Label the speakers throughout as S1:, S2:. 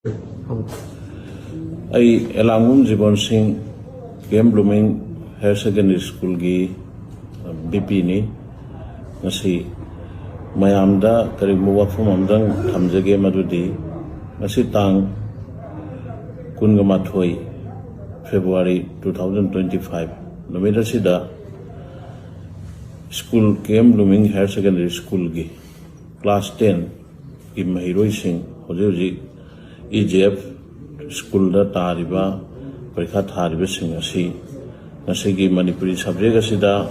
S1: आई एलांगुम जीवन सिंह केम blooming higher secondary school की BP ने ngasi mayamda karibu wafum amdang thamjage madudi ngasi tang kunga February 2025 numida sida school KM Blooming Higher Secondary School ki class 10 ki mahiroi sing hoji EJF school da tariba parikha thariba sing ngasi ki Manipuri subject asida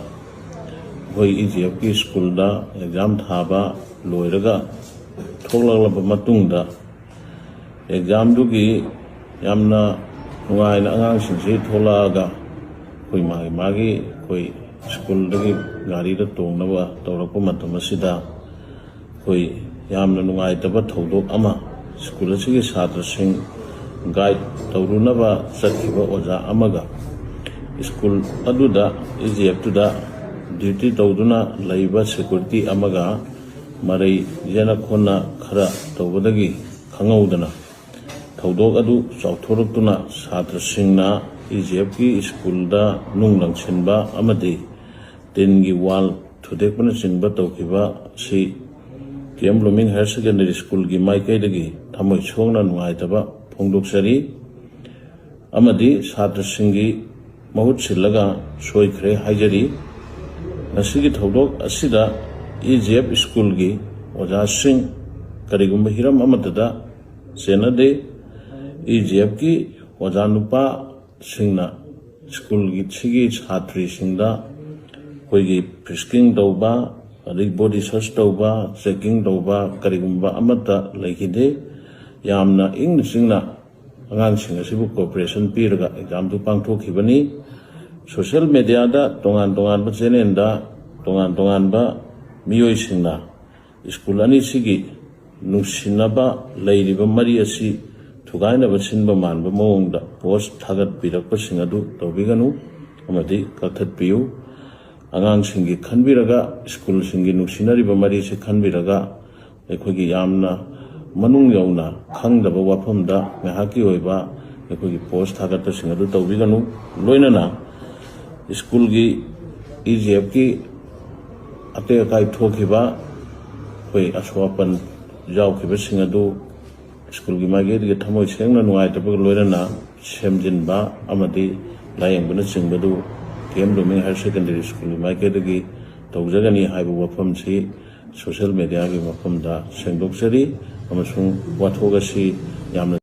S1: hoi EJF ki school da exam thaba loiraga thoklagla matung da exam du ki yamna nungai na angang sing se tholaga hoi magi hoi school da ki gari da tongna ba tawrakpa matam asida hoi yamna nungai taba thodok ama school asigi chhatra sing guide tawruna ba sakhiba oja amaga school aduda EJF tu da duty tawduna laiba security amaga marai jena khona khara tawbadagi khangaudana thodok adu chauthoroktuna chhatra singna EJF ki school da nunglang chenba amadi tin gi wall thudekpana chingba tawkiba si KM Blooming Higher Secondary School ki maikai dagi thamoi chhongna nungai taba phongdoksari amadi chhatra singi mahut silaga soikhre haijari nasigi thodok asida EJF school gi oja sing karigumba hiram amadada senade EJF ki oja nupa singna school gi chigi chhatri singda koigi frisking dauba adik body search dauba checking dauba karigumba amata laikide yamna ing singna angang sing asibu cooperation piraga exam tu pangthokhibani social media da tongan ba channel da tongan ba miyoi singna school ani sigi nungsinaba leiriba mari asi thugaina ba sinba manba mawongda post thagat pirakpa singadu tawbiganu amadi kathat piu angang singi khanbiraga school singi nungsinariba mari se khanbiraga ekhogi yamna manung yauna khangdaba wafamda ngahaki oiba ekhogi post thagat singadu tawbiganu loinana school gi EJF ki ate kai thokiba hoi aswapan jaukiba singadu school gi mage gi thamoi sengna nuai tabag loirana semjinba amadi layengbana singbadu KM Blooming Higher Secondary School mage gi tawjagani haibu wafam si social media gi wafam da sengdoksari amasung wathogasi yamna